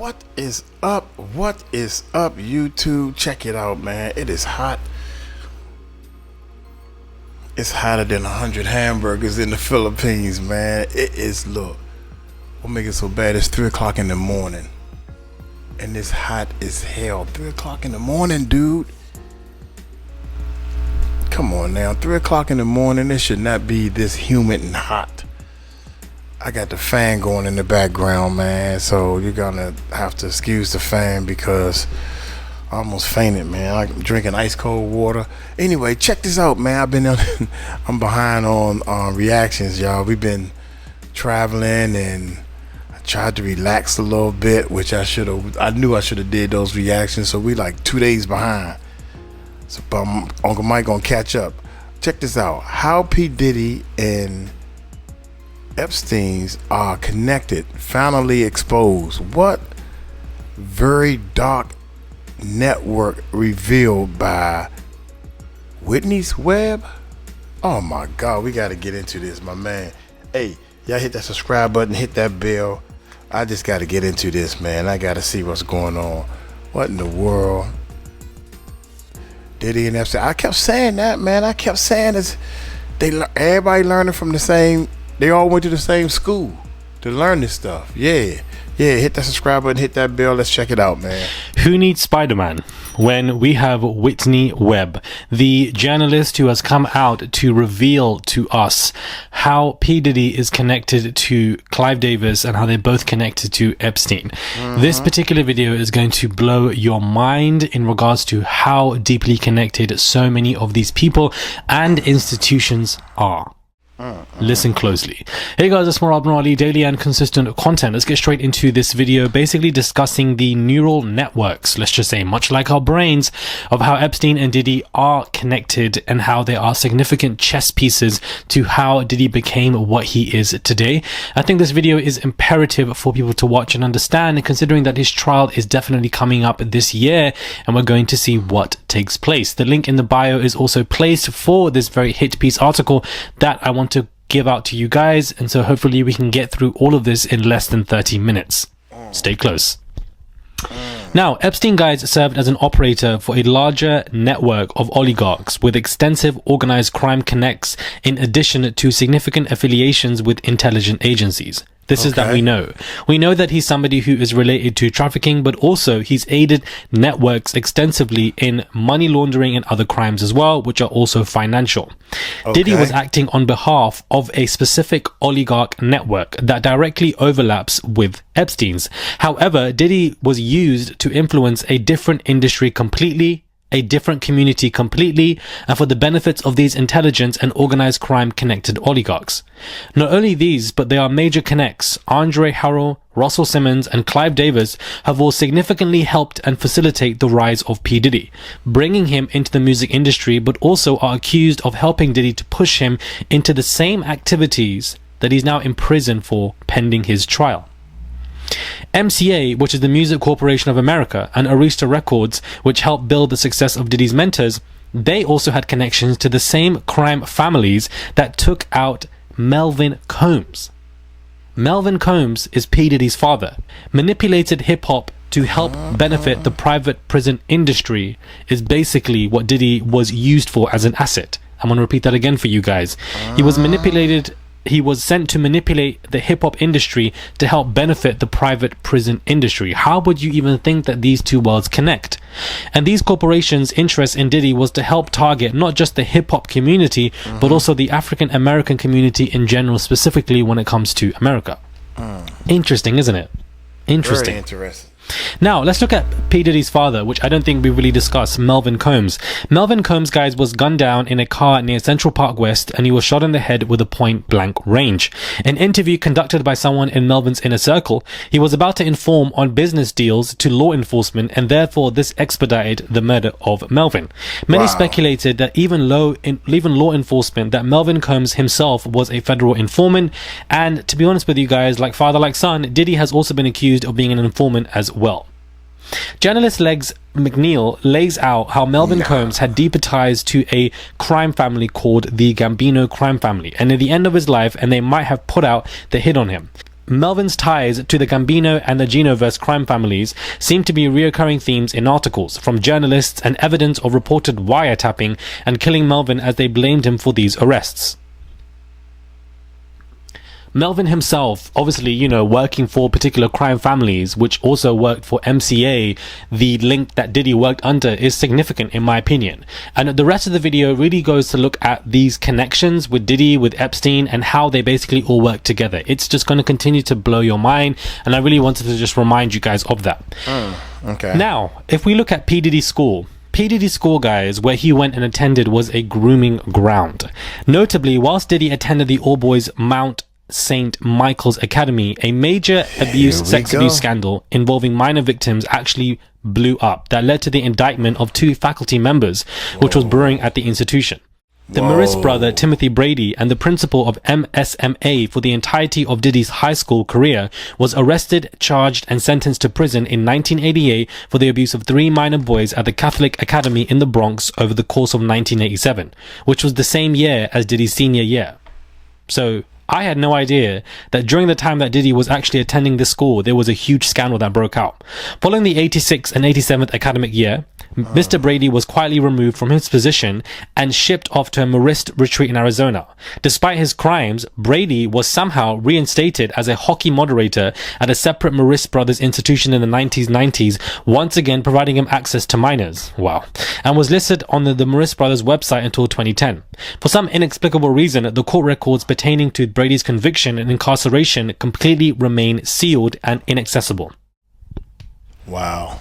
What is up? What is up, YouTube? Check it out, man. It is hot. It's hotter than 100 hamburgers in the Philippines, man. It is, look, what make it so bad? It's 3 o'clock in the morning. And it's hot as hell. 3 o'clock in the morning, dude. Come on now. 3 o'clock in the morning. It should not be this humid and hot. I got the fan going in the background, man. So you're gonna have to excuse the fan because I almost fainted, man. I'm drinking ice cold water. Anyway, check this out, man. I'm behind on reactions, y'all. We've been traveling and I tried to relax a little bit, which I knew I should have did those reactions. So we like 2 days behind. So but Uncle Mike gonna catch up. Check this out. How P Diddy and Epstein's are connected, finally exposed. What very dark network revealed by Whitney Webb? Oh my God, we got to get into this, my man. Hey, y'all hit that subscribe button, hit that bell. I just got to get into this, man. I got to see what's going on. What in the world? Diddy and Epstein. I kept saying that, man. I kept saying this. Everybody learning from the same. They all went to the same school to learn this stuff. Yeah, hit that subscribe button, hit that bell. Let's check it out, man. Who needs Spider-Man when we have Whitney Webb, the journalist who has come out to reveal to us how P Diddy is connected to Clive Davis and how they're both connected to Epstein. This particular video is going to blow your mind in regards to how deeply connected so many of these people and institutions are. Listen closely. Hey guys, it's Murad Murali, daily and consistent content. Let's get straight into this video, basically discussing the neural networks, let's just say, much like our brains, of how Epstein and Diddy are connected and how they are significant chess pieces to how Diddy became what he is today. I think this video is imperative for people to watch and understand, considering that his trial is definitely coming up this year and we're going to see what takes place. The link in the bio is also placed for this very hit piece article that I want to give out to you guys, and so hopefully we can get through all of this in less than 30 minutes. Stay close. Now, Epstein, guys, served as an operator for a larger network of oligarchs with extensive organized crime connects, in addition to significant affiliations with intelligence agencies. This is that we know. We know that he's somebody who is related to trafficking, but also he's aided networks extensively in money laundering and other crimes as well, which are also financial. Diddy was acting on behalf of a specific oligarch network that directly overlaps with Epstein's. However, Diddy was used to influence a different industry completely, a different community completely, and for the benefits of these intelligence and organized crime connected oligarchs. Not only these, but there are major connects. Andre Harrell, Russell Simmons, and Clive Davis have all significantly helped and facilitate the rise of P Diddy, bringing him into the music industry, but also are accused of helping Diddy to push him into the same activities that he's now in prison for pending his trial. MCA, which is the Music Corporation of America, and Arista Records, which helped build the success of Diddy's mentors, they also had connections to the same crime families that took out Melvin Combs. Melvin Combs is P Diddy's father. Manipulated hip-hop to help benefit the private prison industry is basically what Diddy was used for as an asset. I'm going to repeat that again for you guys. He was sent to manipulate the hip-hop industry to help benefit the private prison industry. How would you even think that these two worlds connect? And these corporations' interest in Diddy was to help target not just the hip-hop community, but also the African-American community in general, specifically when it comes to America. Interesting, isn't it? Interesting. Very interesting. Now, let's look at P. Diddy's father, which I don't think we really discussed, Melvin Combs. Melvin Combs, guys, was gunned down in a car near Central Park West, and he was shot in the head with a point-blank range. An interview conducted by someone in Melvin's inner circle, he was about to inform on business deals to law enforcement, and therefore this expedited the murder of Melvin. Many speculated that even law enforcement, that Melvin Combs himself was a federal informant, and to be honest with you guys, like father like son, Diddy has also been accused of being an informant as well. Journalist Legs McNeil lays out how Melvin Combs had deeper ties to a crime family called the Gambino crime family, and at the end of his life, and they might have put out the hit on him. Melvin's ties to the Gambino and the Genoverse crime families seem to be reoccurring themes in articles from journalists and evidence of reported wiretapping and killing Melvin as they blamed him for these arrests. Melvin himself, obviously, working for particular crime families, which also worked for MCA, the link that Diddy worked under is significant in my opinion. And the rest of the video really goes to look at these connections with Diddy, with Epstein, and how they basically all work together. It's just going to continue to blow your mind, and I really wanted to just remind you guys of that. Okay. Now, if we look at P Diddy's school, guys, where he went and attended was a grooming ground. Notably, whilst Diddy attended the all-boys Mount St. Michael's Academy, a major sex abuse scandal involving minor victims actually blew up that led to the indictment of 2 faculty members, which was brewing at the institution. The Marist brother, Timothy Brady, and the principal of MSMA for the entirety of Diddy's high school career, was arrested, charged, and sentenced to prison in 1988 for the abuse of 3 minor boys at the Catholic Academy in the Bronx over the course of 1987, which was the same year as Diddy's senior year. So, I had no idea that during the time that Diddy was actually attending this school, there was a huge scandal that broke out. Following the 86th and 87th academic year, Mr. Brady was quietly removed from his position and shipped off to a Marist retreat in Arizona. Despite his crimes, Brady was somehow reinstated as a hockey moderator at a separate Marist Brothers institution in the 1990s, once again providing him access to minors. Wow. And was listed on the Marist Brothers website until 2010. For some inexplicable reason, the court records pertaining to Brady's conviction and incarceration completely remain sealed and inaccessible. Wow.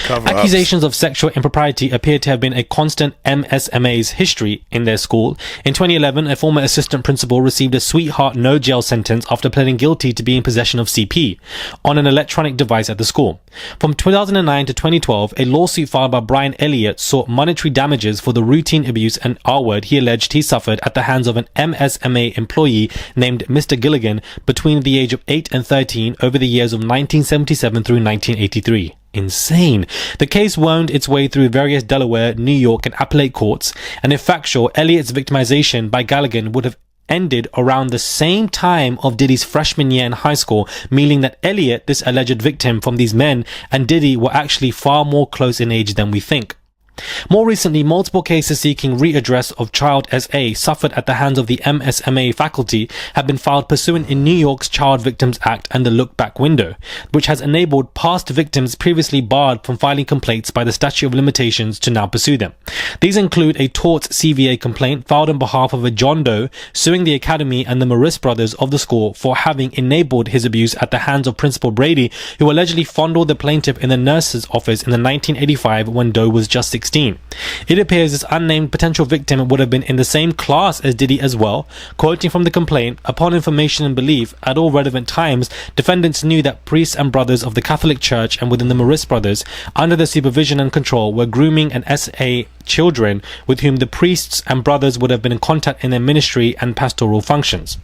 Accusations of sexual impropriety appear to have been a constant MSMA's history in their school. In 2011, a former assistant principal received a sweetheart no jail sentence after pleading guilty to being in possession of CP on an electronic device at the school. From 2009 to 2012, a lawsuit filed by Brian Elliott sought monetary damages for the routine abuse and R-word he alleged he suffered at the hands of an MSMA employee named Mr. Gilligan between the age of 8 and 13 over the years of 1977 through 1983. Insane. The case wound its way through various Delaware, New York, and appellate courts, and if factual, Elliott's victimization by Gallagher would have ended around the same time of Diddy's freshman year in high school, meaning that Elliott, this alleged victim from these men, and Diddy were actually far more close in age than we think. More recently, multiple cases seeking readdress of child SA suffered at the hands of the MSMA faculty have been filed pursuant in New York's Child Victims Act and the Look Back window, which has enabled past victims previously barred from filing complaints by the statute of limitations to now pursue them. These include a torts CVA complaint filed on behalf of a John Doe suing the academy and the Marist brothers of the school for having enabled his abuse at the hands of Principal Brady, who allegedly fondled the plaintiff in the nurse's office in the 1985 when Doe was just 16. It appears this unnamed potential victim would have been in the same class as Diddy as well. Quoting from the complaint, upon information and belief, at all relevant times, defendants knew that priests and brothers of the Catholic Church and within the Marist brothers, under their supervision and control, were grooming and SA children with whom the priests and brothers would have been in contact in their ministry and pastoral functions.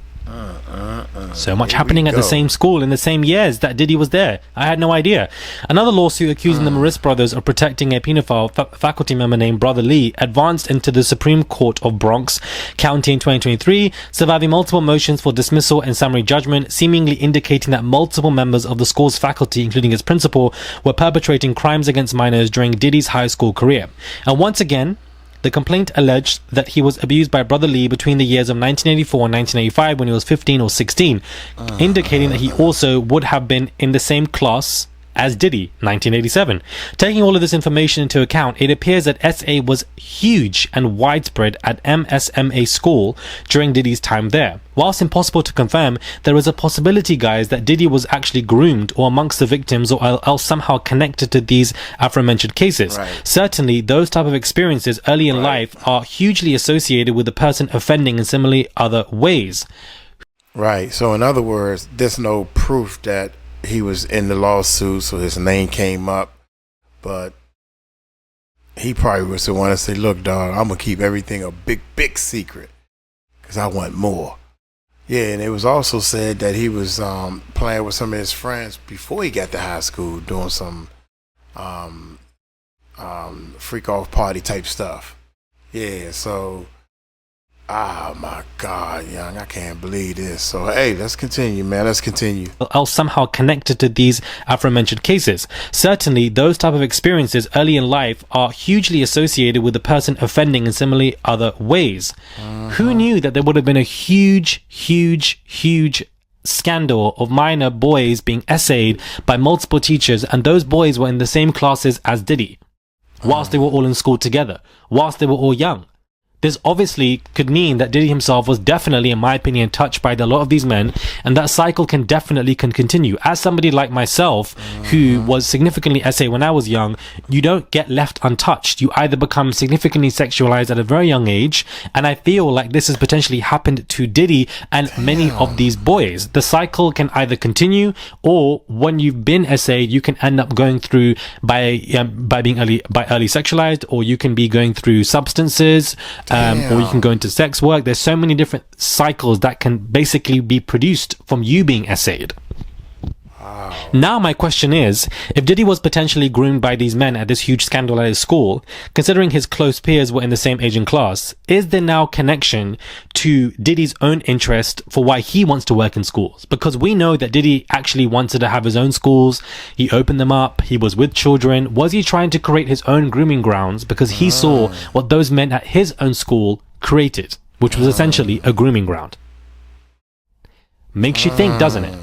So much happening at the same school in the same years that Diddy was there. I had no idea. Another lawsuit accusing the Marist brothers of protecting a pedophile faculty member named Brother Lee advanced into the Supreme Court of Bronx County in 2023, surviving multiple motions for dismissal and summary judgment, seemingly indicating that multiple members of the school's faculty, including its principal, were perpetrating crimes against minors during Diddy's high school career. And once again, the complaint alleged that he was abused by Brother Lee between the years of 1984 and 1985 when he was 15 or 16, indicating that he also would have been in the same class as Diddy, 1987. Taking all of this information into account, it appears that SA was huge and widespread at MSMA school during Diddy's time there. Whilst impossible to confirm, there is a possibility, guys, that Diddy was actually groomed or amongst the victims or else somehow connected to these aforementioned cases. Right. Certainly, those type of experiences early in life are hugely associated with the person offending in similarly other ways. Right. So in other words, there's no proof that he was in the lawsuit, so his name came up, but he probably was the one to say, look, dog, I'm going to keep everything a big secret because I want more. Yeah, and it was also said that he was playing with some of his friends before he got to high school, doing some freak off party type stuff. Yeah, so Oh my God, young, I can't believe this. So hey, let's continue, man. Let's continue. Else somehow connected to these aforementioned cases. Certainly, those type of experiences early in life are hugely associated with the person offending in similarly other ways. Who knew that there would have been a huge scandal of minor boys being essayed by multiple teachers, and those boys were in the same classes as Diddy, whilst they were all in school together, whilst they were all young? This obviously could mean that Diddy himself was definitely, in my opinion, touched by a lot of these men, and that cycle can continue. As somebody like myself, who was significantly essayed when I was young, you don't get left untouched. You either become significantly sexualized at a very young age, and I feel like this has potentially happened to Diddy and many of these boys. The cycle can either continue, or when you've been essayed, you can end up going through by being early sexualized, or you can be going through substances. Or you can go into sex work. There's so many different cycles that can basically be produced from you being essayed. Wow. Now my question is, if Diddy was potentially groomed by these men at this huge scandal at his school, considering his close peers were in the same age and class, is there now connection to Diddy's own interest for why he wants to work in schools? Because we know that Diddy actually wanted to have his own schools. He opened them up. He was with children. Was he trying to create his own grooming grounds because he saw what those men at his own school created, which was essentially a grooming ground? Makes you think, doesn't it?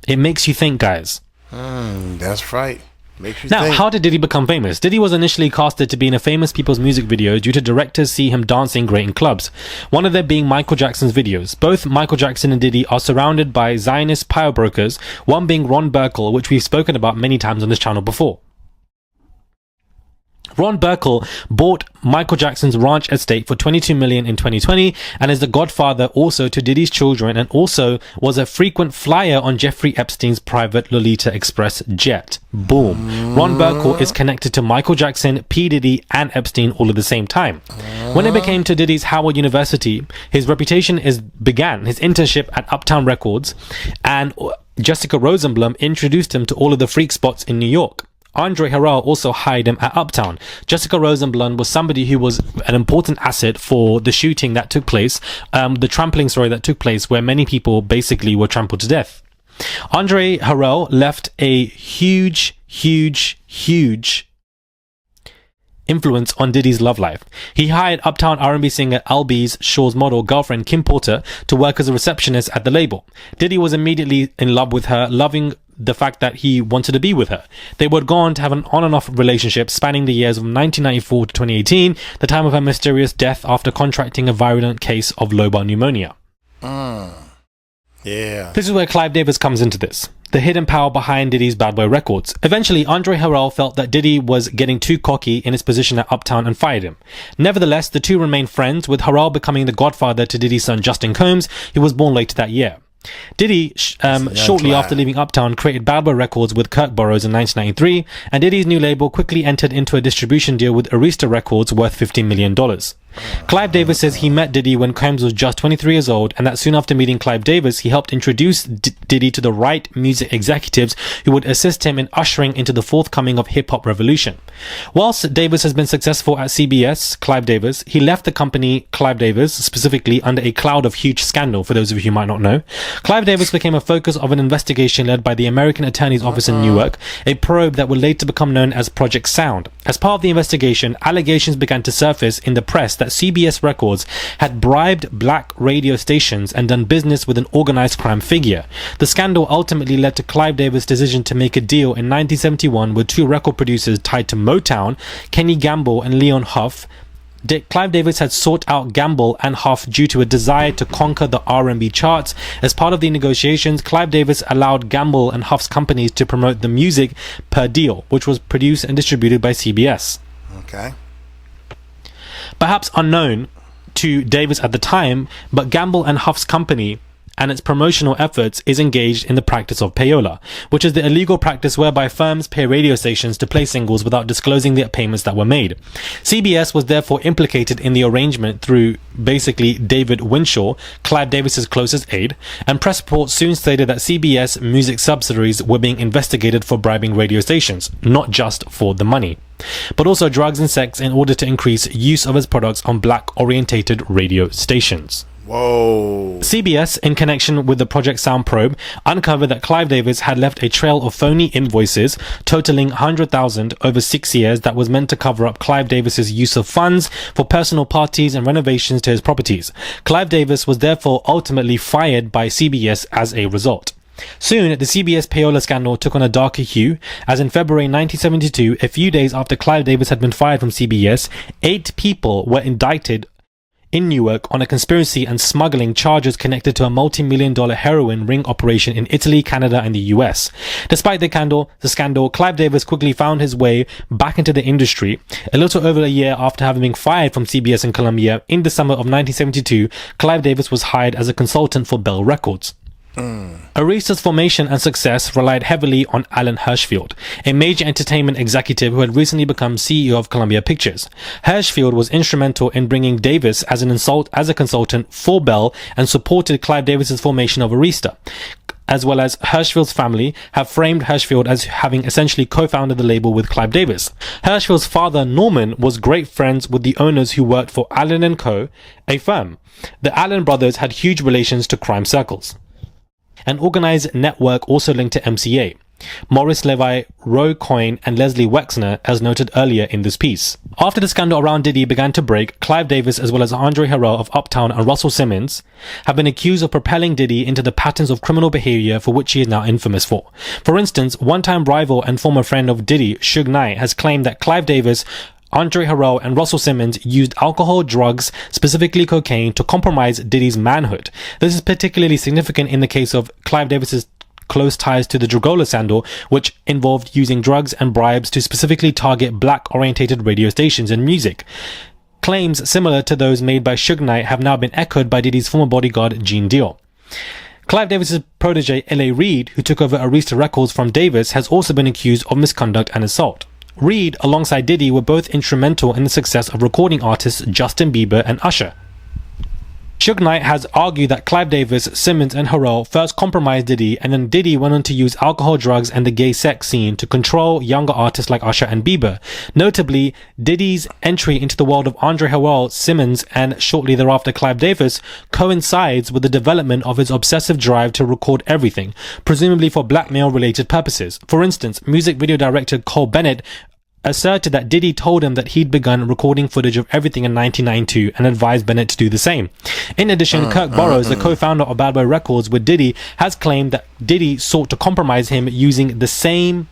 It makes you think, guys. That's right. Makes you now, think. How did Diddy become famous? Diddy was initially casted to be in a famous people's music video due to directors see him dancing great in clubs. One of them being Michael Jackson's videos. Both Michael Jackson and Diddy are surrounded by Zionist power brokers, one being Ron Burkle, which we've spoken about many times on this channel before. Ron Burkle bought Michael Jackson's ranch estate for $22 million in 2020 and is the godfather also to Diddy's children, and also was a frequent flyer on Jeffrey Epstein's private Lolita Express jet. Boom. Ron Burkle is connected to Michael Jackson, P Diddy and Epstein all at the same time. When it became to Diddy's Howard University, his reputation began his internship at Uptown Records, and Jessica Rosenblum introduced him to all of the freak spots in New York. Andre Harrell also hired him at Uptown. Jessica Rosenblum was somebody who was an important asset for the shooting that took place, the trampling story that took place, where many people basically were trampled to death. Andre Harrell left a huge influence on Diddy's love life. He hired Uptown R&B singer Albie's Shaw's model girlfriend Kim Porter to work as a receptionist at the label. Diddy was immediately in love with her, loving the fact that he wanted to be with her. They would go on to have an on and off relationship spanning the years of 1994 to 2018, the time of her mysterious death after contracting a virulent case of lobar pneumonia. Yeah. This is where Clive Davis comes into this. The hidden power behind Diddy's Bad Boy Records. Eventually, Andre Harrell felt that Diddy was getting too cocky in his position at Uptown and fired him. Nevertheless, the two remained friends, with Harrell becoming the godfather to Diddy's son Justin Combs, who was born later that year. Diddy, shortly after leaving Uptown, created Bad Boy Records with Kirk Burroughs in 1993, and Diddy's new label quickly entered into a distribution deal with Arista Records worth $15 million. Clive Davis says he met Diddy when Combs was just 23 years old, and that soon after meeting Clive Davis, he helped introduce Diddy to the right music executives who would assist him in ushering into the forthcoming of hip-hop revolution. Whilst Davis has been successful at CBS, Clive Davis, he left the company Clive Davis specifically under a cloud of huge scandal, for those of you who might not know. Clive Davis became a focus of an investigation led by the American Attorney's Office in Newark, a probe that would later become known as Project Sound. As part of the investigation, allegations began to surface in the press that CBS Records had bribed black radio stations and done business with an organized crime figure. The scandal ultimately led to Clive Davis' decision to make a deal in 1971 with two record producers tied to Motown, Kenny Gamble and Leon Huff. Clive Davis had sought out Gamble and Huff due to a desire to conquer the R&B charts. As part of the negotiations, Clive Davis allowed Gamble and Huff's companies to promote the music per deal, which was produced and distributed by CBS. Okay. Perhaps unknown to Davis at the time, but Gamble and Huff's company and its promotional efforts is engaged in the practice of payola, which is the illegal practice whereby firms pay radio stations to play singles without disclosing the payments that were made. CBS was therefore implicated in the arrangement through basically David Winshaw, Clive Davis's closest aide, and press reports soon stated that CBS music subsidiaries were being investigated for bribing radio stations, not just for the money. but also drugs and sex in order to increase use of his products on black-orientated radio stations. Whoa. CBS, in connection with the Project Sound probe, uncovered that Clive Davis had left a trail of phony invoices totaling $100,000 over 6 years that was meant to cover up Clive Davis's use of funds for personal parties and renovations to his properties. Clive Davis was therefore ultimately fired by CBS as a result. Soon, the CBS payola scandal took on a darker hue, as in February 1972, a few days after Clive Davis had been fired from CBS, 8 people were indicted in Newark on a conspiracy and smuggling charges connected to a multi-million-dollar heroin ring operation in Italy, Canada, and the US. Despite the scandal, Clive Davis quickly found his way back into the industry. A little over a year after having been fired from CBS in Columbia, in the summer of 1972, Clive Davis was hired as a consultant for Bell Records. Arista's formation and success relied heavily on Alan Hirschfield, a major entertainment executive who had recently become CEO of Columbia Pictures. Hirschfield was instrumental in bringing Davis as a consultant for Bell and supported Clive Davis's formation of Arista, as well as Hirschfield's family have framed Hirschfield as having essentially co-founded the label with Clive Davis. Hirschfield's father, Norman, was great friends with the owners who worked for Allen & Co., a firm. The Allen brothers had huge relations to crime circles. An organized network also linked to MCA. Morris Levi, Roy Coyne, and Leslie Wexner, as noted earlier in this piece. After the scandal around Diddy began to break, Clive Davis, as well as Andre Harrell of Uptown and Russell Simmons, have been accused of propelling Diddy into the patterns of criminal behavior for which he is now infamous for. For instance, one-time rival and former friend of Diddy, Suge Knight, has claimed that Clive Davis, Andre Harrell, and Russell Simmons used alcohol, drugs, specifically cocaine, to compromise Diddy's manhood. This is particularly significant in the case of Clive Davis's close ties to the Dragola scandal, which involved using drugs and bribes to specifically target black-orientated radio stations and music. Claims similar to those made by Suge Knight have now been echoed by Diddy's former bodyguard, Gene Deal. Clive Davis's protege, L.A. Reid, who took over Arista Records from Davis, has also been accused of misconduct and assault. Reid, alongside Diddy, were both instrumental in the success of recording artists Justin Bieber and Usher. Suge Knight has argued that Clive Davis, Simmons, and Harrell first compromised Diddy, and then Diddy went on to use alcohol, drugs, and the gay sex scene to control younger artists like Usher and Bieber. Notably, Diddy's entry into the world of Andre Harrell, Simmons, and shortly thereafter Clive Davis coincides with the development of his obsessive drive to record everything, presumably for blackmail-related purposes. For instance, music video director Cole Bennett asserted that Diddy told him that he'd begun recording footage of everything in 1992 and advised Bennett to do the same. In addition, Kirk Burroughs, the co-founder of Bad Boy Records with Diddy, has claimed that Diddy sought to compromise him using the same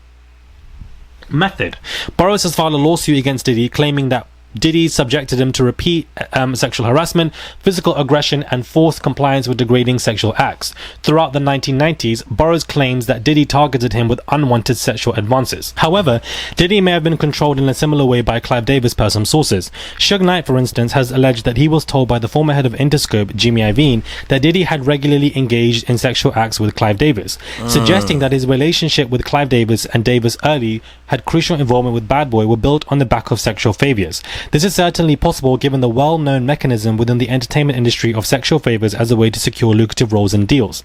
method. Burroughs has filed a lawsuit against Diddy, claiming that Diddy subjected him to repeat sexual harassment, physical aggression, and forced compliance with degrading sexual acts. Throughout the 1990s, Burroughs claims that Diddy targeted him with unwanted sexual advances. However, Diddy may have been controlled in a similar way by Clive Davis per some sources. Suge Knight, for instance, has alleged that he was told by the former head of Interscope, Jimmy Iovine, that Diddy had regularly engaged in sexual acts with Clive Davis, suggesting that his relationship with Clive Davis and Davis early had crucial involvement with Bad Boy were built on the back of sexual favors. This is certainly possible given the well-known mechanism within the entertainment industry of sexual favors as a way to secure lucrative roles and deals.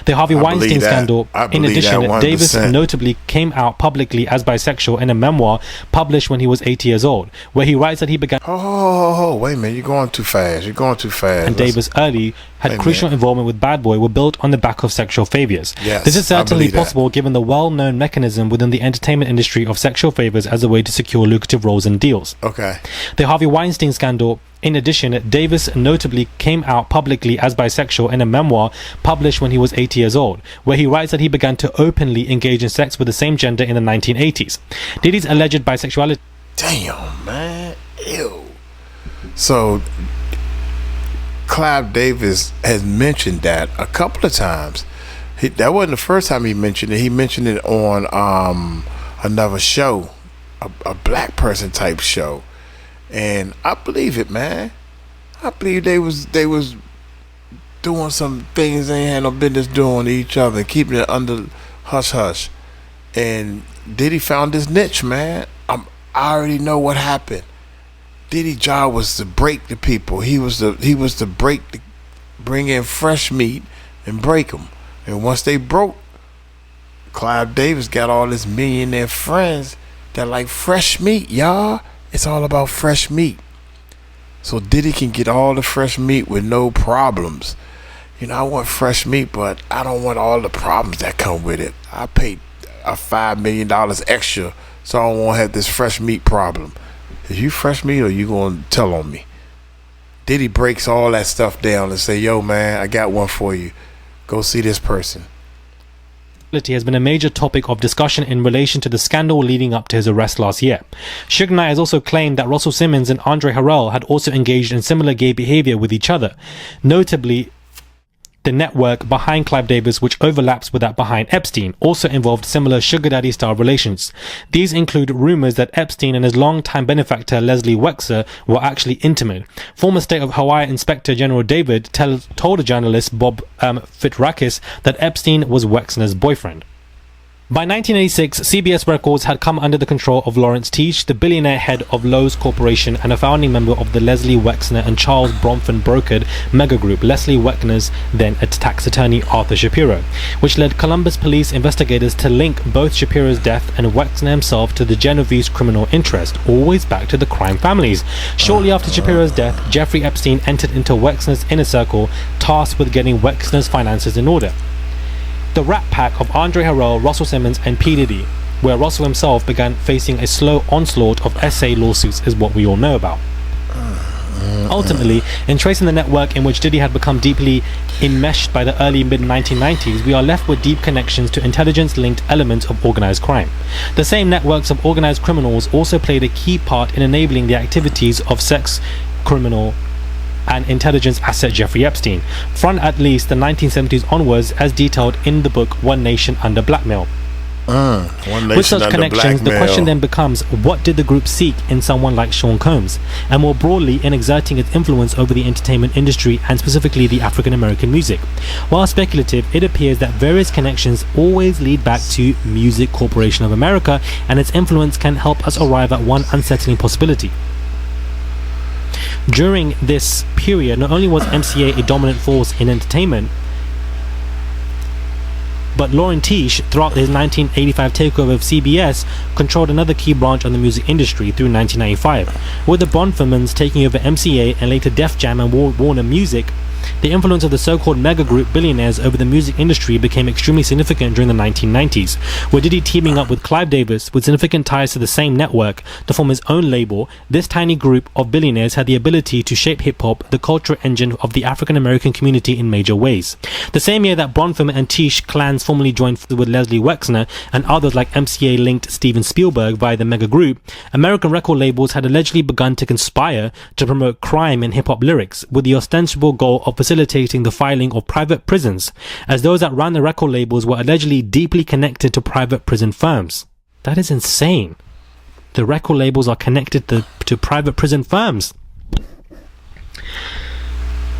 The Harvey Weinstein scandal, in addition, Davis notably came out publicly as bisexual in a memoir published when he was 80 years old, where he writes that he began... Wait a minute, you're going too fast. And Davis early had crucial involvement with Bad Boy were built on the back of sexual favors. Yes, this is certainly possible given the well-known mechanism within the entertainment industry of sexual favors as a way to secure lucrative roles and deals. Okay. The Harvey Weinstein scandal, in addition, Davis notably came out publicly as bisexual in a memoir published when he was 80 years old, where he writes that he began to openly engage in sex with the same gender in the 1980s. Diddy's alleged bisexuality... Damn, man. Ew. So, Clive Davis has mentioned that a couple of times. That wasn't the first time he mentioned it. He mentioned it on another show, a black person type show. And I believe it, man. I believe they was doing some things they ain't had no business doing to each other, keeping it under hush hush. And Diddy found his niche, man. I already know what happened. Diddy's job was to break the people. He was to bring in fresh meat and break them. And once they broke, Clive Davis got all his millionaire friends that like fresh meat, y'all. It's all about fresh meat. So Diddy can get all the fresh meat with no problems. You know, I want fresh meat, but I don't want all the problems that come with it. I paid $5 million extra, so I won't have this fresh meat problem. Is you fresh meat or you gonna tell on me? Diddy breaks all that stuff down and say, yo man, I got one for you. Go see this person. Has been a major topic of discussion in relation to the scandal leading up to his arrest last year. Suge Knight has also claimed that Russell Simmons and Andre Harrell had also engaged in similar gay behavior with each other. Notably, the network behind Clive Davis, which overlaps with that behind Epstein, also involved similar sugar daddy style relations. These include rumors that Epstein and his longtime benefactor Leslie Wexner were actually intimate. Former State of Hawaii Inspector General David told a journalist, Bob Fitrakis, that Epstein was Wexner's boyfriend. By 1986, CBS Records had come under the control of Lawrence Teach, the billionaire head of Lowe's Corporation and a founding member of the Leslie Wexner and Charles Bronfman brokered mega group, Leslie Wexner's then tax attorney Arthur Shapiro, which led Columbus police investigators to link both Shapiro's death and Wexner himself to the Genovese criminal interest, always back to the crime families. Shortly after Shapiro's death, Jeffrey Epstein entered into Wexner's inner circle, tasked with getting Wexner's finances in order. The Rat Pack of Andre Harrell, Russell Simmons and P Diddy, where Russell himself began facing a slow onslaught of SA lawsuits, is what we all know about. Ultimately, in tracing the network in which Diddy had become deeply enmeshed by the early mid-1990s, we are left with deep connections to intelligence-linked elements of organized crime. The same networks of organized criminals also played a key part in enabling the activities of sex criminal and intelligence asset Jeffrey Epstein, from at least the 1970s onwards, as detailed in the book One Nation Under Blackmail. With such connections, the question then becomes, what did the group seek in someone like Sean Combs, and more broadly in exerting its influence over the entertainment industry and specifically the African American music? While speculative, it appears that various connections always lead back to Music Corporation of America, and its influence can help us arrive at one unsettling possibility. During this period, not only was MCA a dominant force in entertainment, but Lawrence Teach, throughout his 1985 takeover of CBS, controlled another key branch of the music industry through 1995. With the Bronfmans taking over MCA and later Def Jam and Warner Music, the influence of the so-called mega group Billionaires over the music industry became extremely significant during the 1990s, with Diddy teaming up with Clive Davis with significant ties to the same network to form his own label. This tiny group of billionaires had the ability to shape hip-hop, the cultural engine of the African-American community, in major ways. The same year that Bronfman and Teach clans formally joined with Leslie Wexner and others like MCA-linked Steven Spielberg via the mega group, American record labels had allegedly begun to conspire to promote crime in hip-hop lyrics, with the ostensible goal of facilitating the filing of private prisons, as those that ran the record labels were allegedly deeply connected to private prison firms. That is insane. The record labels are connected to private prison firms.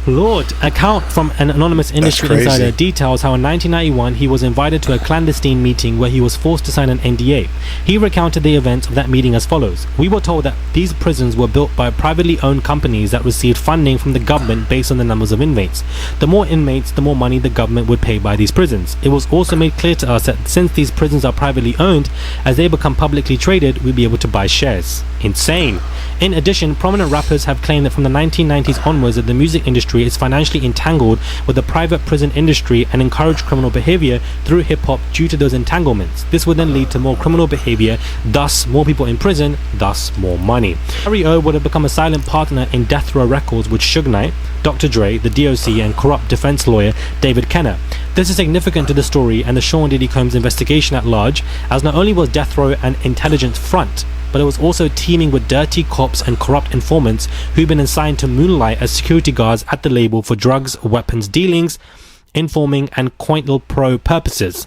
Lord, account from an anonymous industry insider details how in 1991 he was invited to a clandestine meeting where he was forced to sign an NDA. He recounted the events of that meeting as follows. We were told that these prisons were built by privately owned companies that received funding from the government based on the numbers of inmates. The more inmates, the more money the government would pay by these prisons. It was also made clear to us that since these prisons are privately owned, as they become publicly traded, we'd be able to buy shares. Insane. In addition, prominent rappers have claimed that from the 1990s onwards that the music industry is financially entangled with the private prison industry and encourage criminal behavior through hip-hop due to those entanglements. This would then lead to more criminal behavior, thus more people in prison, thus more money. Harry O would have become a silent partner in Death Row Records with Suge Knight, Dr. Dre, the DOC and corrupt defense lawyer David Kenner. This is significant to the story and the Sean Diddy Combs investigation at large, as not only was Death Row an intelligence front, but it was also teaming with dirty cops and corrupt informants who'd been assigned to moonlight as security guards at the label for drugs, weapons dealings, informing and cointel pro purposes.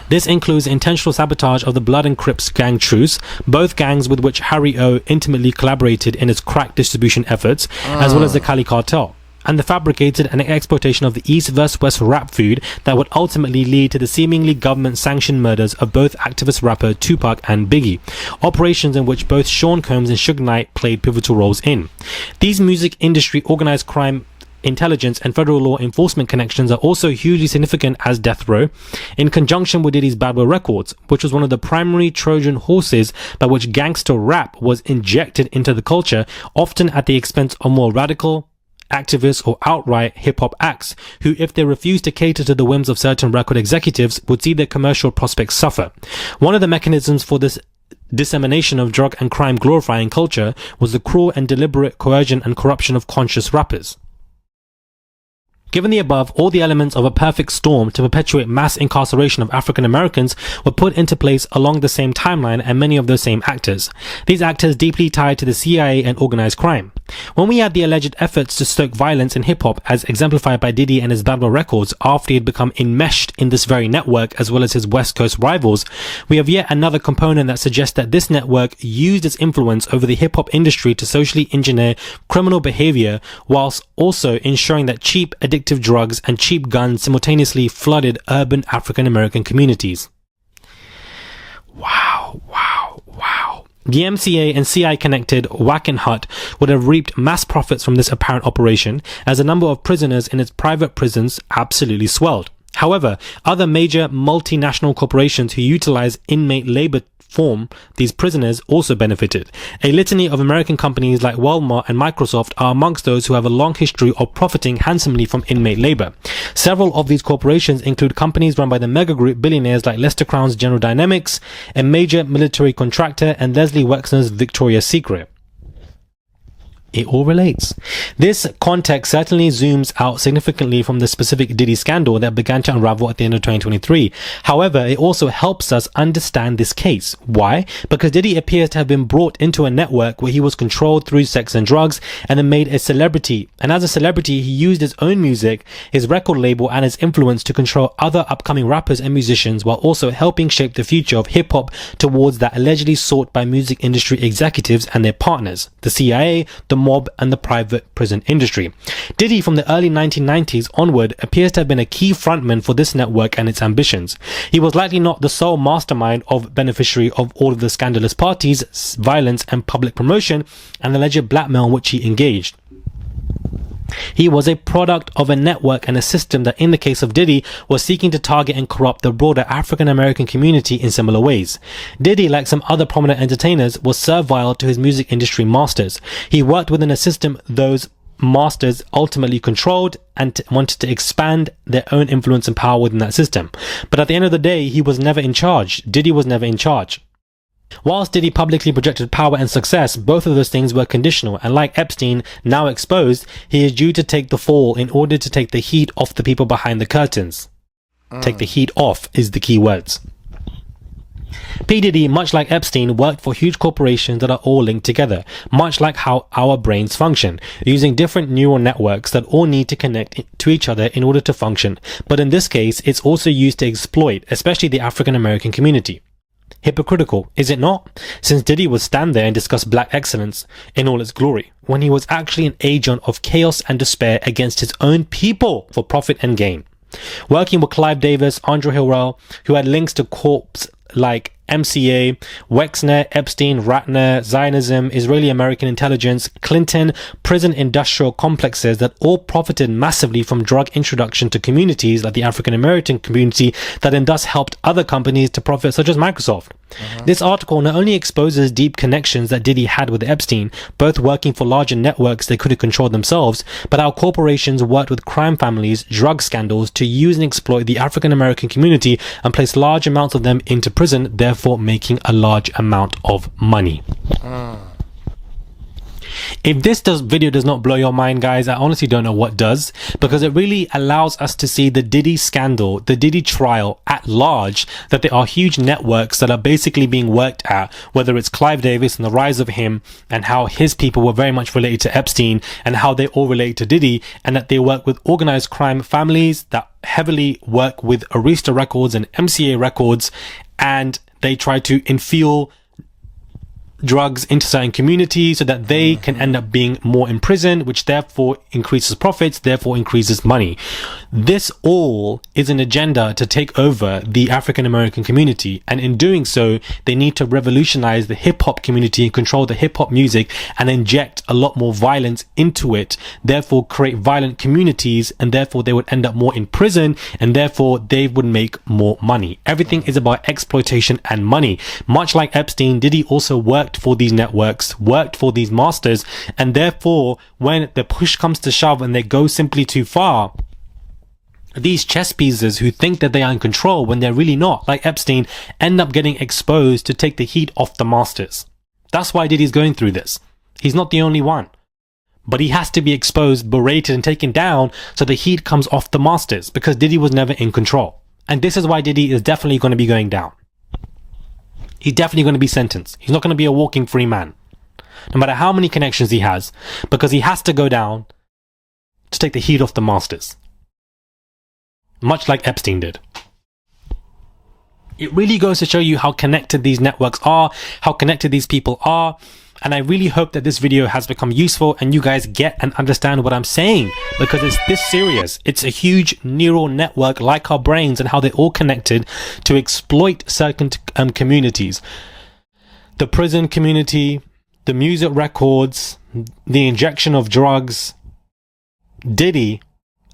This includes intentional sabotage of the Blood and Crips gang truce, both gangs with which Harry O intimately collaborated in his crack distribution efforts, as well as the Cali Cartel, and the fabricated and exploitation of the East vs West rap feud that would ultimately lead to the seemingly government-sanctioned murders of both activist rapper Tupac and Biggie, operations in which both Sean Combs and Suge Knight played pivotal roles in. These music industry organized crime intelligence, and federal law enforcement connections are also hugely significant as death row, in conjunction with Diddy's Bad Boy Records, which was one of the primary Trojan horses by which gangster rap was injected into the culture, often at the expense of more radical, activists, or outright hip-hop acts who, if they refused to cater to the whims of certain record executives, would see their commercial prospects suffer. One of the mechanisms for this dissemination of drug and crime glorifying culture was the cruel and deliberate coercion and corruption of conscious rappers. Given the above, all the elements of a perfect storm to perpetuate mass incarceration of African Americans were put into place along the same timeline, and many of those same actors. These actors deeply tied to the CIA and organized crime. When we add the alleged efforts to stoke violence in hip-hop as exemplified by Diddy and his Bad Boy Records after he had become enmeshed in this very network, as well as his West Coast rivals, we have yet another component that suggests that this network used its influence over the hip-hop industry to socially engineer criminal behavior, whilst also ensuring that cheap, addictive drugs and cheap guns simultaneously flooded urban African American communities. Wow. The MCA and CI connected Wackenhut would have reaped mass profits from this apparent operation, as the number of prisoners in its private prisons absolutely swelled. However, other major multinational corporations who utilize inmate labor form these prisoners also benefited. A litany of American companies like Walmart and Microsoft are amongst those who have a long history of profiting handsomely from inmate labor. Several of these corporations include companies run by the mega group billionaires like Lester Crown's General Dynamics, a major military contractor, and Leslie Wexner's Victoria's Secret. It all relates. This context certainly zooms out significantly from the specific Diddy scandal that began to unravel at the end of 2023. However, it also helps us understand this case. Why? Because Diddy appears to have been brought into a network where he was controlled through sex and drugs and then made a celebrity. And as a celebrity, he used his own music, his record label, and his influence to control other upcoming rappers and musicians, while also helping shape the future of hip-hop towards that allegedly sought by music industry executives and their partners, the CIA, the mob, and the private prison industry. Diddy, from the early 1990s onward, appears to have been a key frontman for this network and its ambitions. He was likely not the sole mastermind of beneficiary of all of the scandalous parties, violence, and public promotion and alleged blackmail in which he engaged. He was a product of a network and a system that, in the case of Diddy, was seeking to target and corrupt the broader African American community in similar ways. Diddy, like some other prominent entertainers, was servile to his music industry masters. He worked within a system those masters ultimately controlled and wanted to expand their own influence and power within that system. But at the end of the day, he was never in charge. Diddy was never in charge. Whilst Diddy publicly projected power and success, both of those things were conditional, and like Epstein, now exposed, he is due to take the fall in order to take the heat off the people behind the curtains. Take the heat off is the key words. P Diddy, much like Epstein, worked for huge corporations that are all linked together, much like how our brains function, using different neural networks that all need to connect to each other in order to function. But in this case, it's also used to exploit, especially the African American community. Hypocritical, is it not? Since Diddy would stand there and discuss black excellence in all its glory, when he was actually an agent of chaos and despair against his own people for profit and gain. Working with Clive Davis, Andre Harrell, who had links to corps like MCA, Wexner, Epstein, Ratner, Zionism, Israeli-American intelligence, Clinton, prison industrial complexes that all profited massively from drug introduction to communities like the African-American community that then thus helped other companies to profit, such as Microsoft. This article not only exposes deep connections that Diddy had with Epstein, both working for larger networks they couldn't control themselves, but how corporations worked with crime families, drug scandals to use and exploit the African-American community and place large amounts of them into prison, therefore making a large amount of money. If this video does not blow your mind, guys, I honestly don't know what does, because it really allows us to see the Diddy scandal, the Diddy trial at large, that there are huge networks that are basically being worked at, whether it's Clive Davis and the rise of him, and how his people were very much related to Epstein, and how they all relate to Diddy, and that they work with organized crime families that heavily work with Arista Records and MCA Records, and they try to infill drugs into certain communities so that they can end up being more in prison, which therefore increases profits, therefore increases money. This all is an agenda to take over the African American community, and in doing so, they need to revolutionize the hip hop community and control the hip hop music and inject a lot more violence into it, therefore create violent communities, and therefore they would end up more in prison, and therefore they would make more money. Everything is about exploitation and money. Much like Epstein, Diddy also worked for these networks, worked for these masters, and therefore when the push comes to shove and they go simply too far, these chess pieces who think that they are in control when they're really not, like Epstein, end up getting exposed to take the heat off the masters. That's why Diddy's going through this. He's not the only one, but he has to be exposed, berated and taken down so the heat comes off the masters, because Diddy was never in control. And this is why Diddy is definitely going to be going down. He's definitely going to be sentenced. He's not going to be a walking free man, no matter how many connections he has, because he has to go down to take the heat off the masters, much like Epstein did. It really goes to show you how connected these networks are, how connected these people are. And I really hope that this video has become useful and you guys get and understand what I'm saying, because it's this serious. It's a huge neural network like our brains, and how they're all connected to exploit certain communities. The prison community, the music records, the injection of drugs, Diddy,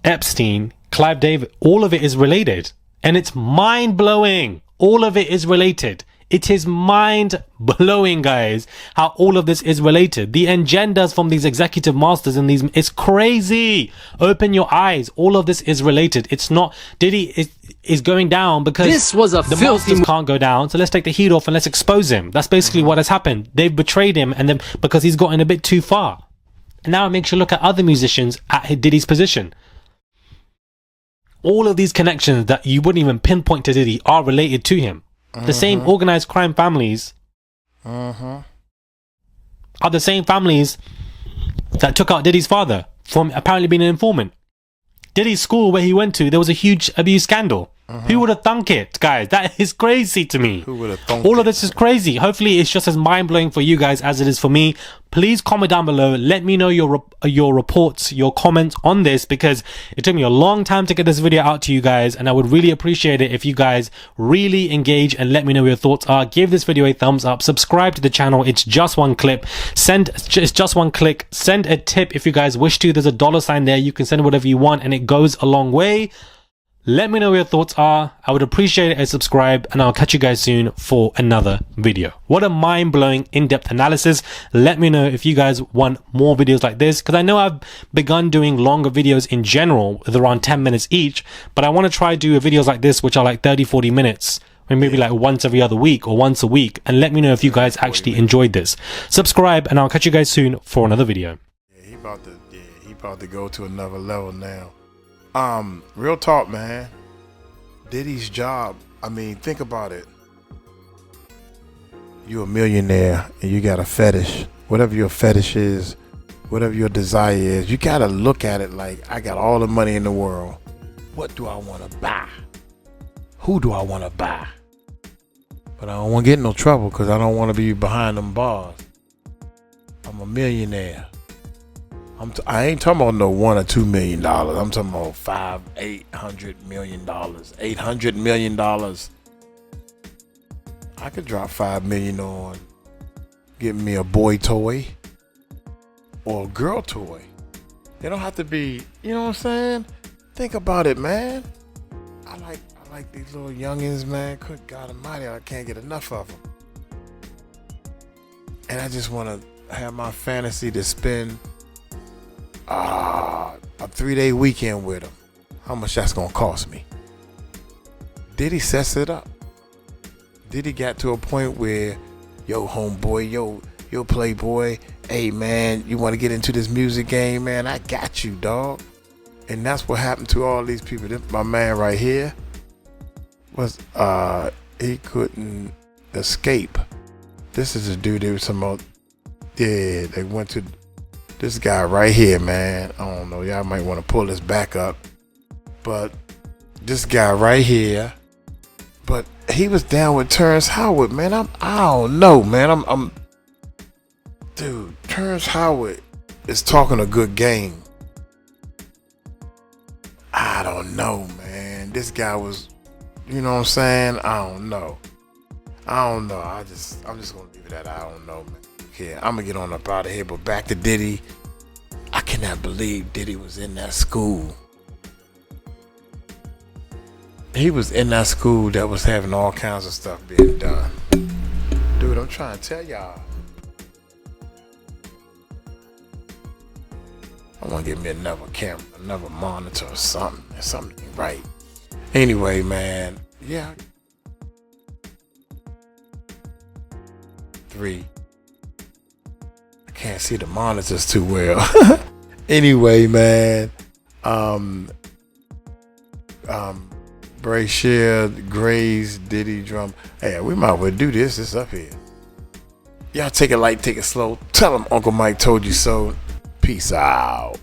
Epstein, Clive Davis, all of it is related. And it's mind-blowing. All of it is related. It is mind-blowing, guys, how all of this is related. The agendas from these executive masters and these, it's crazy. Open your eyes. All of this is related. It's not, Diddy is going down because this was a the masters can't go down. So let's take the heat off and let's expose him. That's basically what has happened. They've betrayed him, and then because he's gotten a bit too far. And now it makes you look at other musicians at Diddy's position. All of these connections that you wouldn't even pinpoint to Diddy are related to him. The same organized crime families are the same families that took out Diddy's father from apparently being an informant. Diddy's school where he went to, there was a huge abuse scandal. Who would have thunk it, guys? That is crazy to me. Who would have thunk All of this is crazy. Hopefully it's just as mind-blowing for you guys as it is for me. Please comment down below. Let me know your reports, your comments on this, because it took me a long time to get this video out to you guys, and I would really appreciate it if you guys really engage and let me know what your thoughts are. Give this video a thumbs up. Subscribe to the channel. It's just one clip. It's just one click. Send a tip if you guys wish to. There's a $sign there. You can send whatever you want, and it goes a long way. Let me know what your thoughts are. I would appreciate it if you subscribe, and I'll catch you guys soon for another video. What a mind-blowing, in-depth analysis. Let me know if you guys want more videos like this, because I know I've begun doing longer videos in general with around 10 minutes each, but I want to try do videos like this which are like 30-40 minutes, or maybe like once every other week or once a week, and let me know if you guys actually enjoyed this. Subscribe, and I'll catch you guys soon for another video. Yeah, he about to go to another level now. Real talk, man. Diddy's job, I mean, think about it. You're a millionaire and you got a fetish. Whatever your fetish is, whatever your desire is, you gotta look at it like, I got all the money in the world. What do I want to buy? Who do I want to buy? But I don't want to get in no trouble, because I don't want to be behind them bars. I'm a millionaire. I ain't talking about no $1 or $2 million. I'm talking about $800 million. $800 million. I could drop $5 million on getting me a boy toy or a girl toy. They don't have to be, you know what I'm saying? Think about it, man. I like these little youngins, man. Good God Almighty, I can't get enough of them. And I just want to have my fantasy to spend a 3-day weekend with them. How much that's gonna cost me? Diddy sets it up. Diddy got to a point where, yo homeboy, yo playboy, hey man, you want to get into this music game, man? I got you, dog. And that's what happened to all these people. My man right here was he couldn't escape. This is a dude they were talking about. Yeah, they went to this guy right here, man. I don't know, y'all might want to pull this back up, but this guy right here, but he was down with Terrence Howard, man. I don't know, man. Dude, Terrence Howard is talking a good game. I don't know, man. This guy was, you know what I'm saying? I don't know. I'm just gonna leave it at I don't know, man. Okay, I'm gonna get on up out of here, but back to Diddy. I cannot believe Diddy was in that school. He was in that school that was having all kinds of stuff being done. Dude, I'm trying to tell y'all. I want to get me another camera, another monitor or something. Something ain't right. Anyway, man. Yeah. 3. I can't see the monitors too well. Anyway, man. Brayshare, Grays, Diddy, Drum. Hey, we might well do this. It's up here. Y'all take it light, take it slow. Tell them Uncle Mike told you so. Peace out.